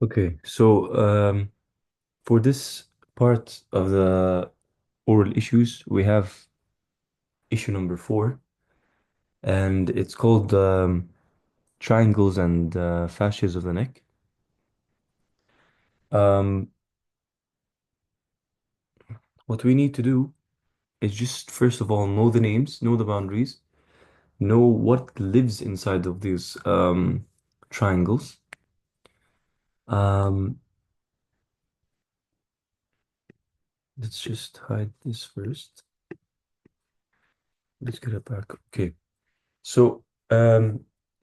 Okay, so for this part of the oral issues, we have issue number 4, and it's called triangles and fascias of the neck. Um, what we need to do is just first of all know the names, know the boundaries, know what lives inside of these triangles. Um, let's just hide this first. Let's get it back. Okay. So,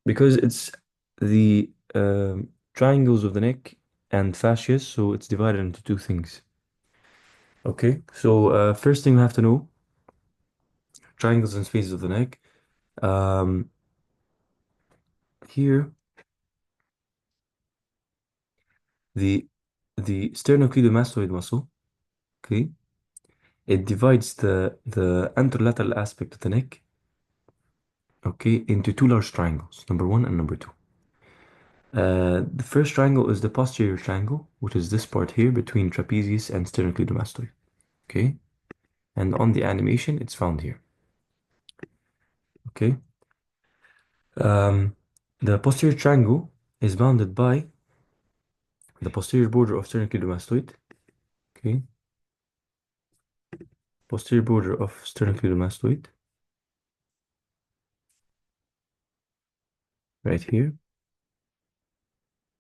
because it's the triangles of the neck and fascias, so it's divided into two things. Okay, so first thing we have to know, triangles and spaces of the neck. Um, here, the sternocleidomastoid muscle, okay, it divides the anterolateral aspect of the neck, okay, into two large triangles, number one and number two. The first triangle is the posterior triangle, which is this part here between trapezius and sternocleidomastoid. Okay, and on the animation, it's found here. Okay, um, the posterior triangle is bounded by the posterior border of sternocleidomastoid. Okay, posterior border of sternocleidomastoid, right here.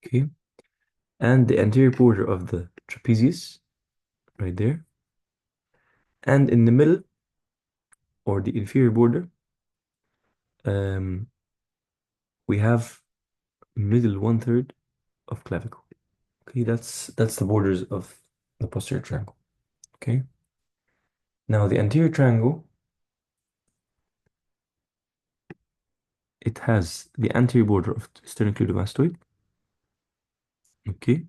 Okay, and the anterior border of the trapezius, right there. And in the middle, or the inferior border, um, we have middle 1/3 of clavicle. Okay, that's the borders of the posterior triangle. Okay. Now the anterior triangle, it has the anterior border of sternocleidomastoid. Okay.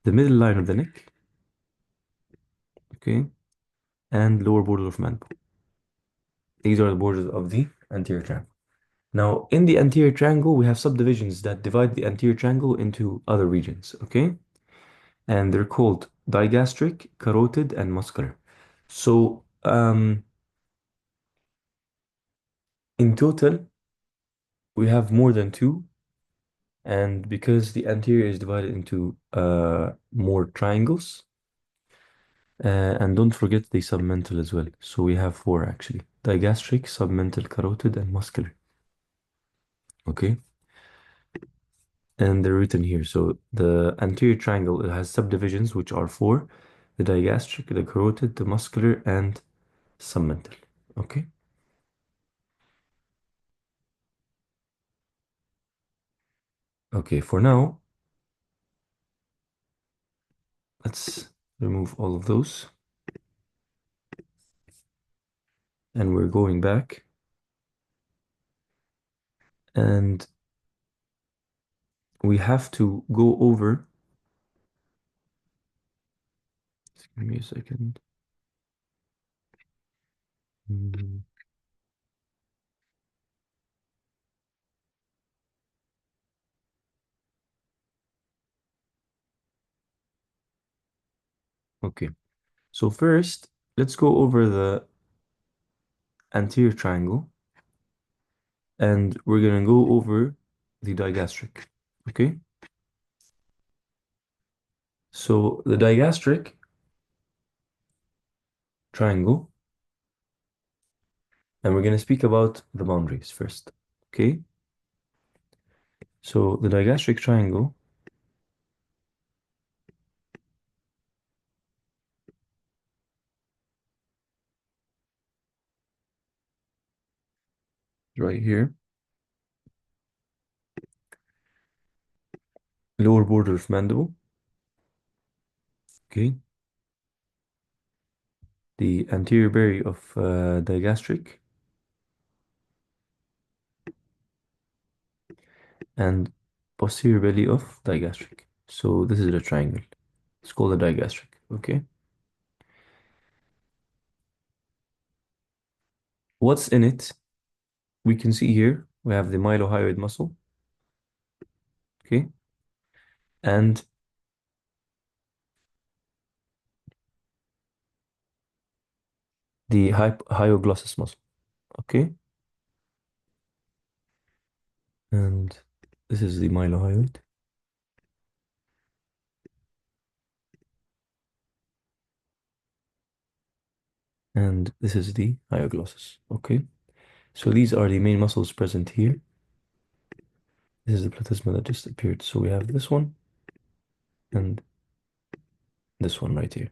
The middle line of the neck. Okay. And lower border of mandible. These are the borders of the anterior triangle. Now, in the anterior triangle, we have subdivisions that divide the anterior triangle into other regions. Okay. And they're called digastric, carotid, and muscular. So, in total, we have more than two. And because the anterior is divided into more triangles, and don't forget the submental as well. So we have four actually: digastric, submental, carotid, and muscular. Okay, and they're written here. So the anterior triangle, it has subdivisions which are four: the digastric, the carotid, the muscular, and submental. Okay. Okay. For now, let's remove all of those, and we're going back, and we have to go over. Give me a second. Mm, Okay. So first, let's go over the anterior triangle, and we're gonna go over the digastric. Okay? So the digastric triangle, and we're gonna speak about the boundaries first. Okay? So the digastric triangle, right here, lower border of mandible. Okay? The anterior berry of digastric, and posterior belly of digastric. So this is the triangle. It's called the digastric. Okay? What's in it? We can see here we have the mylohyoid muscle. Okay. and the hyoglossus muscle. Okay, and this is the mylohyoid, and this is the hyoglossus. Okay, so these are the main muscles present here. This is the platysma that just appeared. So we have this one and this one right here.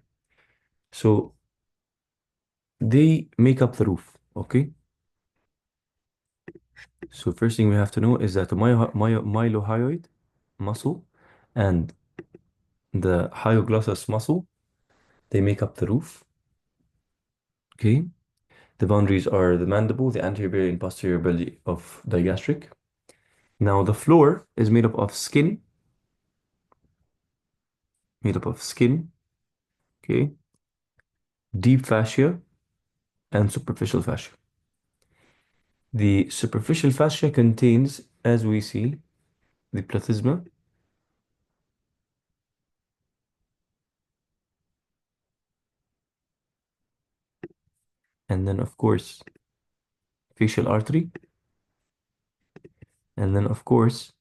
So they make up the roof. Okay, so first thing we have to know is that the mylohyoid muscle and the hyoglossus muscle, they make up the roof. Okay, the boundaries are the mandible, the anterior and posterior belly of digastric. Now the floor is made up of skin, okay, deep fascia and superficial fascia. The superficial fascia contains, as we see, the platysma, and then of course facial artery, and then of course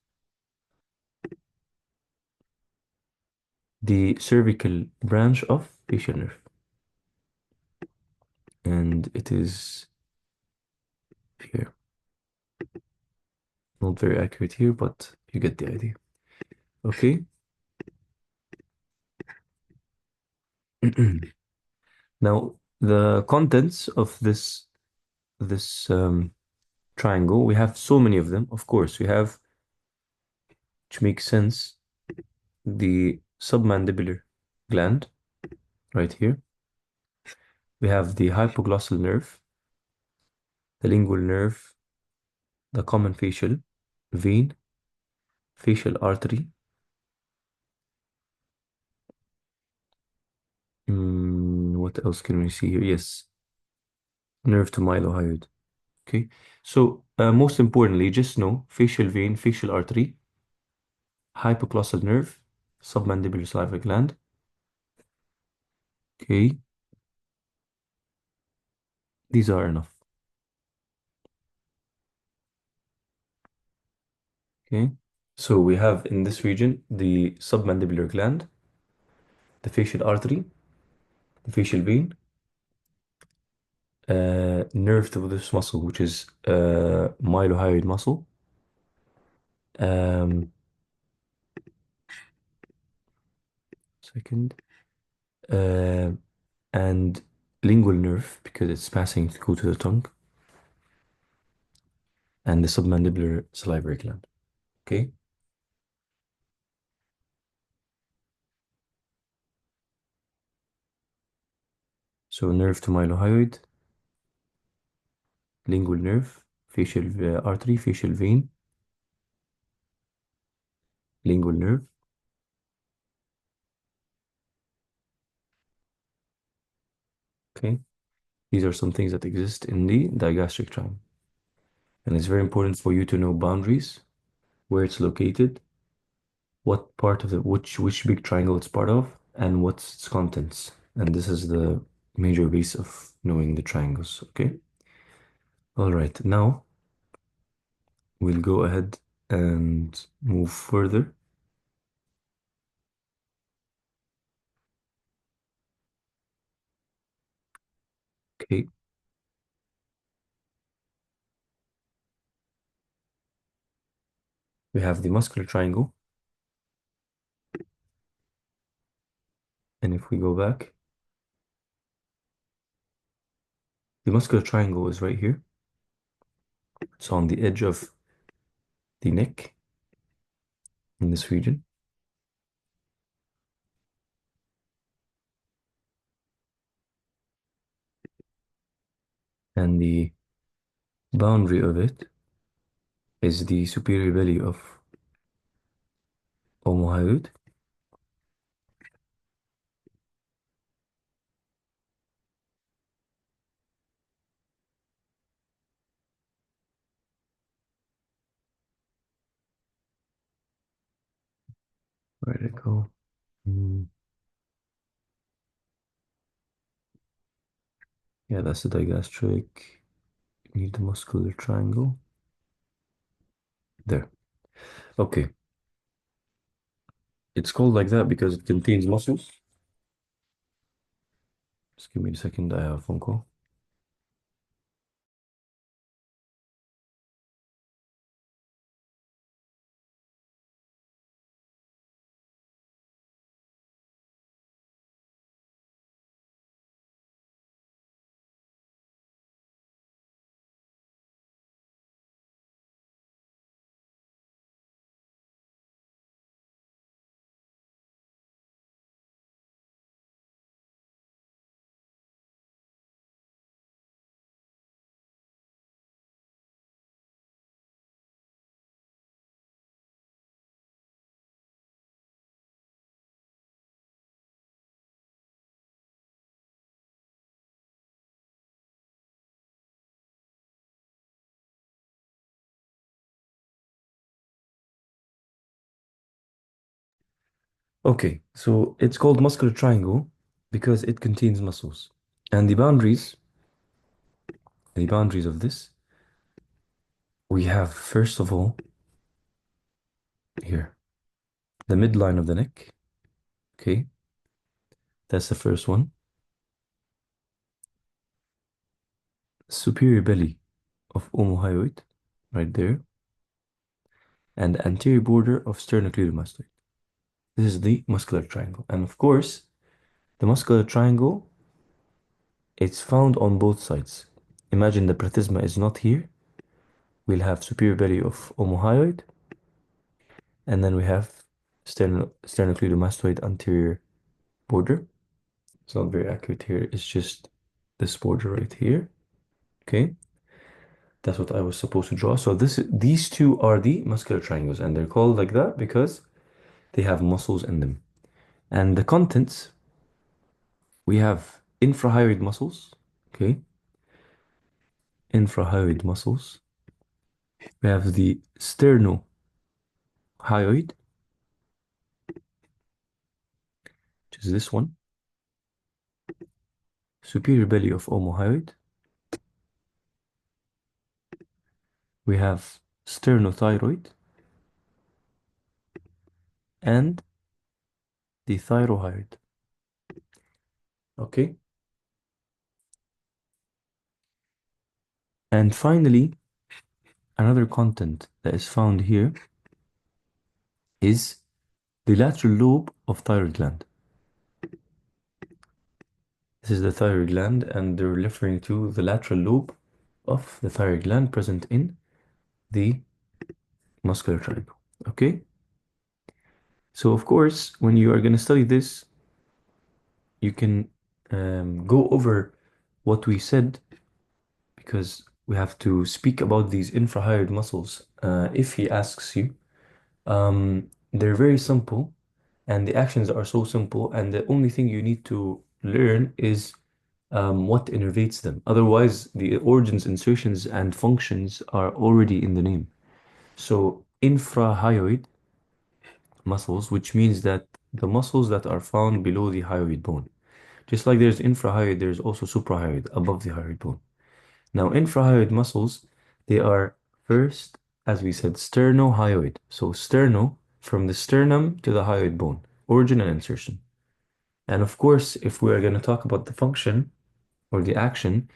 the cervical branch of facial nerve. And it is here. Not very accurate here, but you get the idea. Okay. Now, the contents of this triangle, we have so many of them. Of course, we have, which makes sense, the submandibular gland right here. We have the hypoglossal nerve, the lingual nerve, the common facial vein, facial artery. What else can we see here? Yes, nerve to mylohyoid. Okay, so most importantly, just know facial vein, facial artery, hypoglossal nerve, submandibular salivary gland. Okay, these are enough. Okay, so we have in this region the submandibular gland, the facial artery, the facial vein, nerve to this muscle, which is mylohyoid muscle, um, second, uh, and lingual nerve because it's passing through to the tongue, and the submandibular salivary gland. Okay, so nerve to mylohyoid, lingual nerve, facial artery, facial vein, lingual nerve. Okay, these are some things that exist in the digastric triangle. And it's very important for you to know boundaries, where it's located, what part of the which big triangle it's part of, and what's its contents. And this is the major base of knowing the triangles. Okay. All right. Now we'll go ahead and move further. Okay. We have the muscular triangle. And if we go back, the muscular triangle is right here. It's on the edge of the neck in this region. And the boundary of it is the superior belly of omohyoid. Where'd it go? Hmm. Yeah, that's the digastric. You need the muscular triangle. There. Okay. It's called like that because it contains muscles. Just give me a second. I have a phone call. Okay, so it's called muscular triangle because it contains muscles. And the boundaries of this, we have first of all here, the midline of the neck. Okay, that's the first one. Superior belly of omohyoid, right there, and the anterior border of sternocleidomastoid. This is the muscular triangle. And of course, the muscular triangle, it's found on both sides. Imagine the platysma is not here. We'll have superior belly of omohyoid, and then we have sternocleidomastoid anterior border. It's not very accurate here. It's just this border right here. Okay, that's what I was supposed to draw. So these two are the muscular triangles, and they're called like that because they have muscles in them. And the contents, we have infrahyoid muscles. Okay, infrahyoid muscles. We have the sternohyoid, which is this one. Superior belly of omohyoid. We have sternothyroid and the thyroid. Okay. And finally, another content that is found here is the lateral lobe of thyroid gland. This is the thyroid gland, and they're referring to the lateral lobe of the thyroid gland present in the muscular triangle. Okay? So, of course, when you are going to study this, you can go over what we said because we have to speak about these infrahyoid muscles if he asks you. They're very simple and the actions are so simple, and the only thing you need to learn is what innervates them. Otherwise, the origins, insertions, and functions are already in the name. So, infrahyoid muscles, which means that the muscles that are found below the hyoid bone. Just like there's infrahyoid, there's also suprahyoid above the hyoid bone. Now, infrahyoid muscles, they are first, as we said, sternohyoid. So sterno, from the sternum to the hyoid bone, origin and insertion. And of course, if we are going to talk about the function or the action,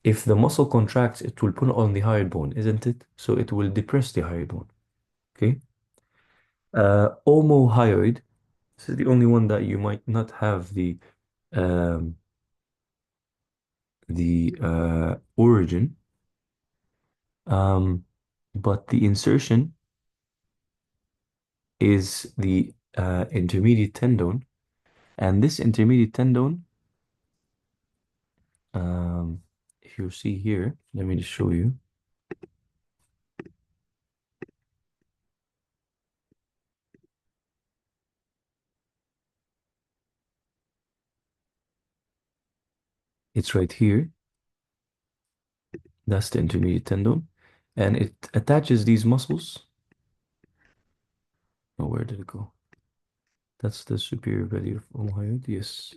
if the muscle contracts, it will pull on the hyoid bone, isn't it? So it will depress the hyoid bone. Okay. Omohyoid, this is the only one that you might not have um, the origin, um, but the insertion is the intermediate tendon, and this intermediate tendon, if you see here, let me just show you. It's right here. That's the intermediate tendon, and it attaches these muscles. Oh, where did it go? That's the superior belly of Hyoid, yes.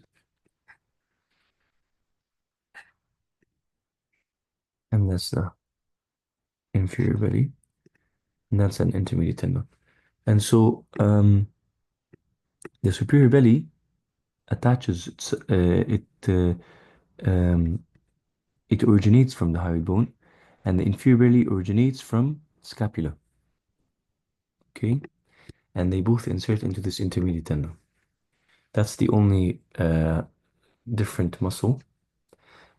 And that's the inferior belly. And that's an intermediate tendon. And so the superior belly attaches, um, it originates from the hyoid bone, and the inferior belly originates from scapula. Okay, and they both insert into this intermediate tendon. That's the only different muscle.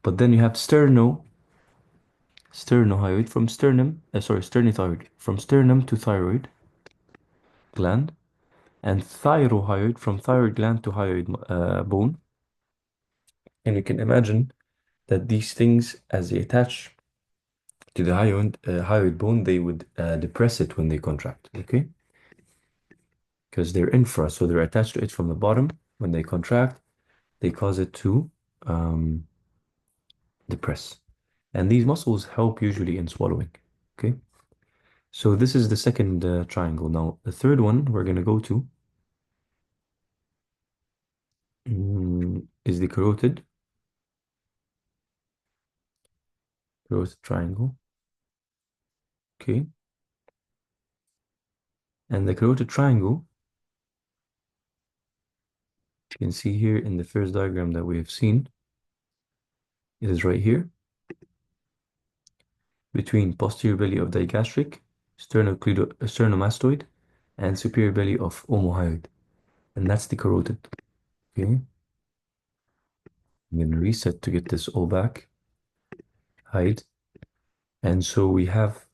But then you have sternohyoid from sternithyroid from sternum to thyroid gland, and thyrohyoid from thyroid gland to hyoid bone. And you can imagine that these things, as they attach to the hyoid bone, they would depress it when they contract. Okay, because they're infra, so they're attached to it from the bottom. When they contract, they cause it to um, depress. And these muscles help usually in swallowing. Okay, so this is the second triangle. Now, the third one we're going to go to is the carotid triangle. Okay, and the carotid triangle, you can see here in the first diagram that we have seen, it is right here between posterior belly of digastric, sternomastoid, and superior belly of omohyoid. And that's the carotid. Okay, I'm going to reset to get this all back. Hide. And so we have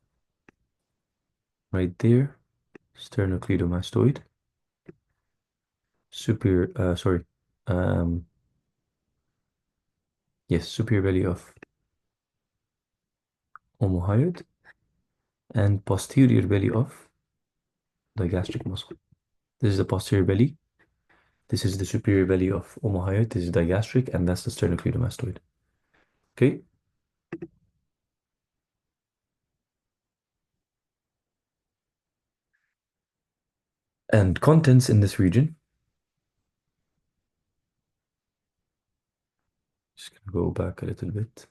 right there sternocleidomastoid, superior, um, yes, superior belly of omohyoid, and posterior belly of digastric muscle. This is the posterior belly. This is the superior belly of omohyoid. This is digastric, and that's the sternocleidomastoid. Okay. And contents in this region. Just gonna go back a little bit.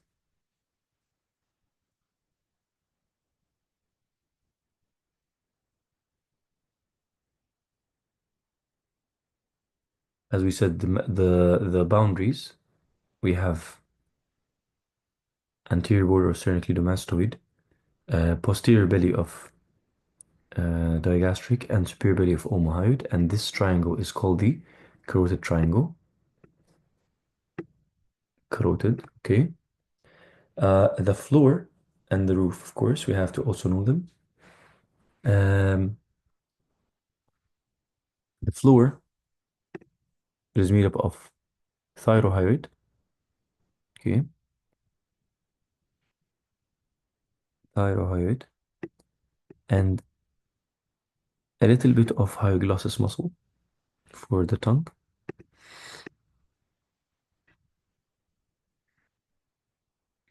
As we said, the boundaries, we have anterior border of sternocleidomastoid, posterior belly of digastric, and superior belly of omohyoid, and this triangle is called the carotid triangle. Carotid, okay. The floor and the roof, of course, we have to also know them. The floor is made up of thyrohyoid, okay, thyrohyoid, and a little bit of hyoglossus muscle for the tongue.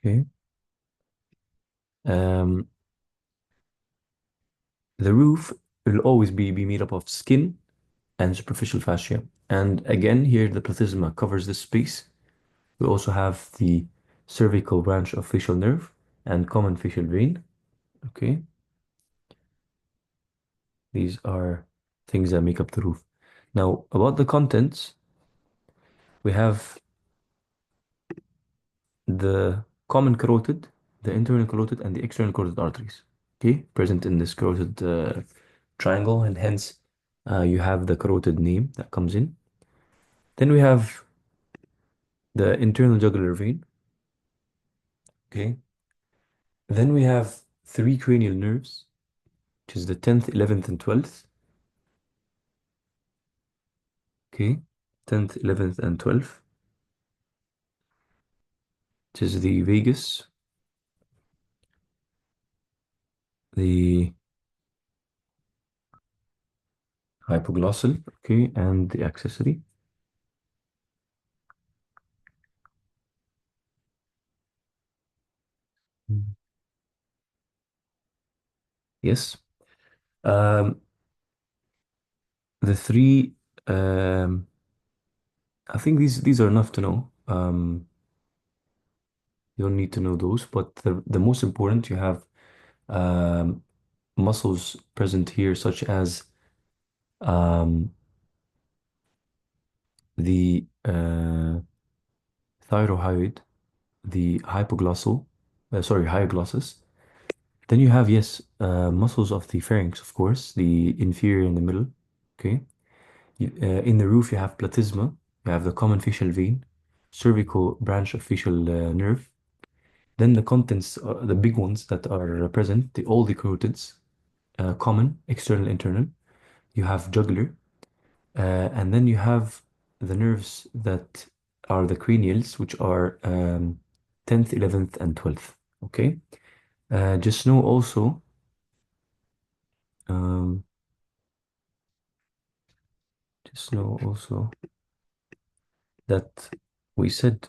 Okay. Um, the roof will always be made up of skin and superficial fascia. And again, here the platysma covers this space. We also have the cervical branch of facial nerve and common facial vein. Okay. These are things that make up the roof. Now, about the contents, we have the common carotid, the internal carotid, and the external carotid arteries, okay, present in this carotid triangle, and hence you have the carotid name that comes in. Then we have the internal jugular vein, okay. Then we have three cranial nerves, which is the 10th, 11th, and 12th, okay, 10th, 11th, and 12th, which is the vagus, the hypoglossal, okay, and the accessory. Mm. Yes. Um, the three Um, I think these are enough to know. You don't need to know those, but the most important, you have um, muscles present here, such as um, the thyrohyoid, the hypoglossal, Then you have, yes, muscles of the pharynx, of course, the inferior in the middle. Okay. In the roof, you have platysma, you have the common facial vein, cervical branch of facial nerve. Then the contents, the big ones that are present, all the carotids, common, external, internal. You have jugular, and then you have the nerves that are the cranials, which are 10th, 11th, and 12th. Okay. Just know also, um, just know also that we said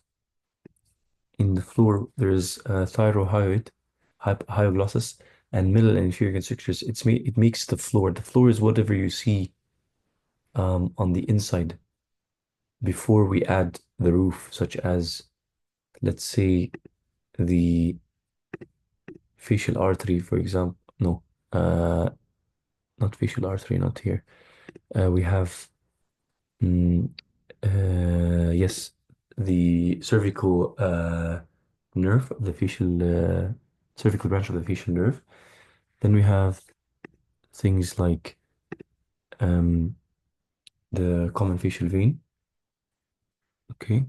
in the floor there is thyrohyoid, hyoglossus, and middle and inferior constrictors. It makes the floor. The floor is whatever you see on the inside before we add the roof, such as, let's say, the facial artery, for example. No, uh, not facial artery, not here. We have, mm, yes, the cervical nerve of the facial, cervical branch of the facial nerve. Then we have things like um, the common facial vein, okay?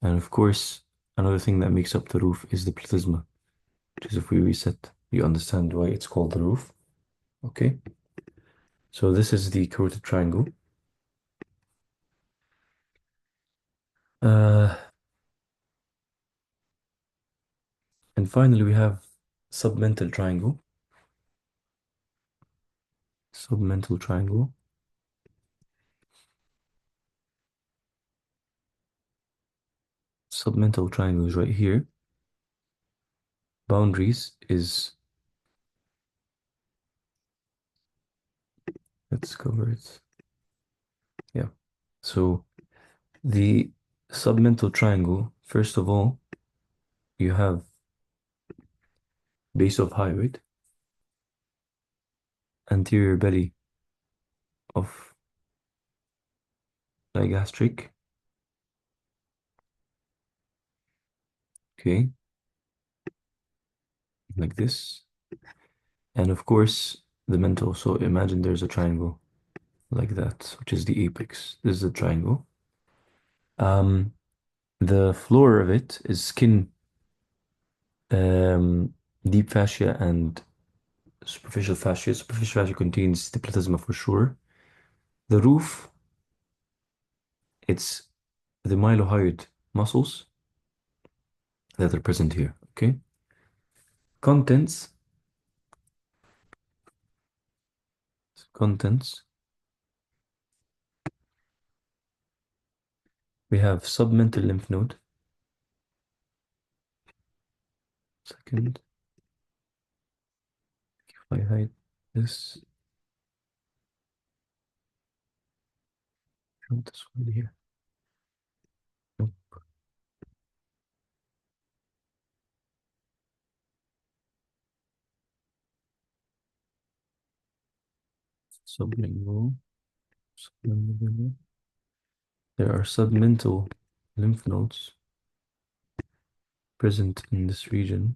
And of course, another thing that makes up the roof is the platysma, which is if we reset, you understand why it's called the roof, okay? So this is the carotid triangle. Uh, and finally, we have submental triangle. Submental triangle. Submental triangle is right here. Boundaries is, let's cover it. Yeah. So the submental triangle, first of all, you have base of hyoid, anterior belly of digastric, okay, like this. And of course, the mental. So imagine there's a triangle like that, which is the apex. This is a triangle. Um, the floor of it is skin, um, deep fascia, and superficial fascia. Superficial fascia contains the platysma for sure. The roof, it's the mylohyoid muscles that are present here, okay? Contents, contents. We have submental lymph node. Second, if I hide this, show this one here. Nope. Sublingual. Sublingual. There are submental lymph nodes present in this region,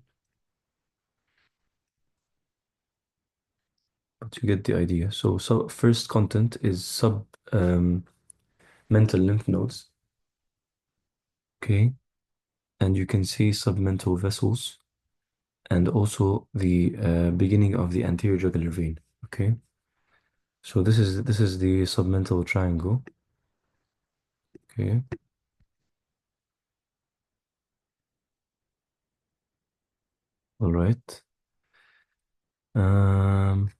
but you get the idea. So first content is mental lymph nodes, okay? And you can see submental vessels and also the beginning of the anterior jugular vein, okay? So this is the submental triangle, okay? All right. Um,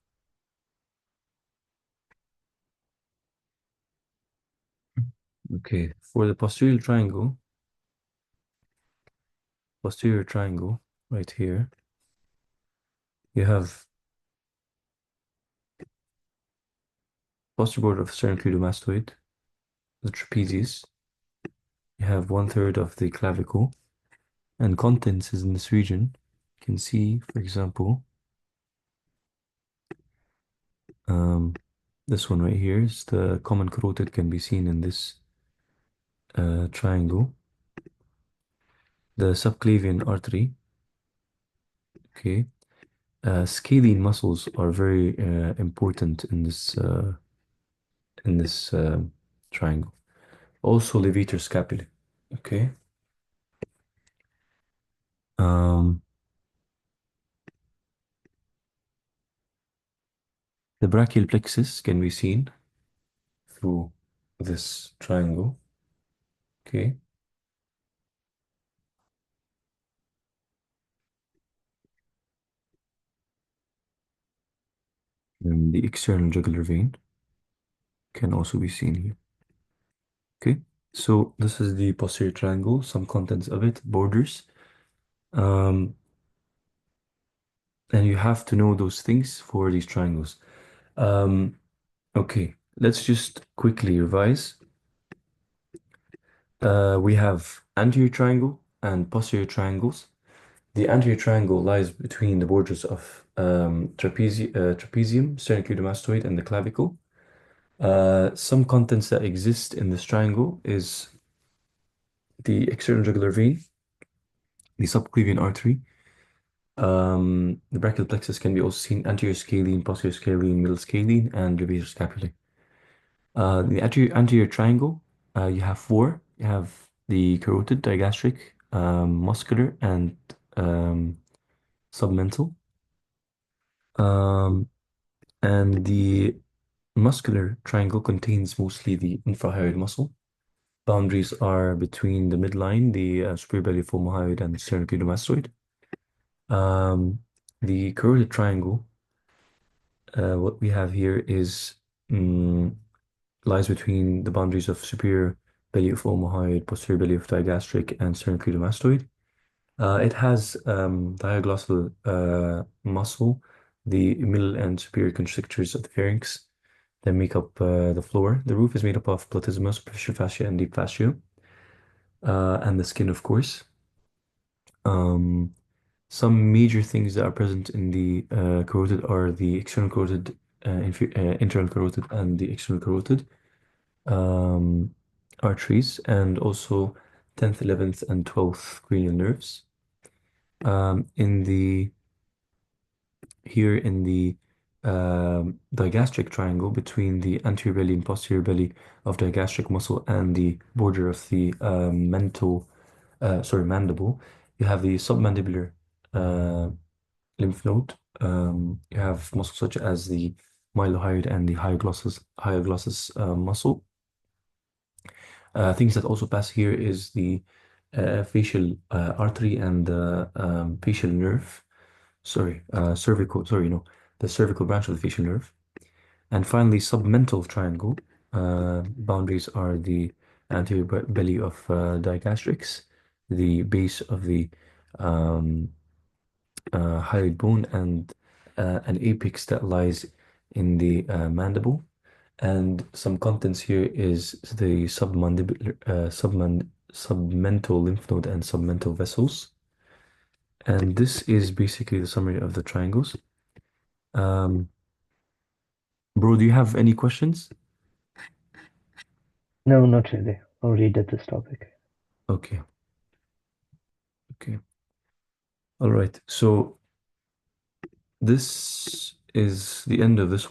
okay, for the posterior triangle right here, you have posterior border of sternocleidomastoid, the trapezius. You have 1/3 of the clavicle, and contents is in this region. You can see, for example, um, this one right here is the common carotid can be seen in this triangle. The subclavian artery, okay. Scalene muscles are very important in this triangle. Also levator scapulae, okay. Um, the brachial plexus can be seen through this triangle, okay. And the external jugular vein can also be seen here. Okay, so this is the posterior triangle, some contents of it, borders. Um, and you have to know those things for these triangles. Um, okay, let's just quickly revise. We have anterior triangle and posterior triangles. The anterior triangle lies between the borders of trapezium, sternocleidomastoid, and the clavicle. Some contents that exist in this triangle is the external jugular vein, the subclavian artery. The brachial plexus can be also seen anterior scalene, posterior scalene, middle scalene, and levator scapulae. The anterior triangle, you have four. You have the carotid, digastric, muscular, and um, submental. Um, and the muscular triangle contains mostly the infrahyoid muscle. Boundaries are between the midline, the superior belly hyoid, and the sternocleidomastoid. Um, the carotid triangle, what we have here is lies between the boundaries of superior belly of hyoid, posterior belly of digastric, and sternocleidomastoid. It has the hyoglosal muscle, the middle and superior constrictors of the pharynx that make up the floor. The roof is made up of platysma, superficial fascia, and deep fascia, and the skin, of course. Um, some major things that are present in the carotid are the external carotid, internal carotid, and the external carotid um, arteries, and also 10th, 11th, and 12th cranial nerves. In the Here in the digastric triangle between the anterior belly and posterior belly of digastric muscle and the border of the mandible, you have the submandibular uh, lymph node. You have muscles such as the mylohyoid and the hyoglossus muscle. Things that also pass here is the facial artery and the facial nerve. The cervical branch of the facial nerve. And finally, submental triangle. Boundaries are the anterior belly of digastrics, the base of the um, hyoid bone, and an apex that lies in the mandible. And some contents here is the submental lymph node and submental vessels. And this is basically the summary of the triangles. Um, Bro, do you have any questions? No, not really. Already did this topic. Okay, okay. All right. So this is the end of this one.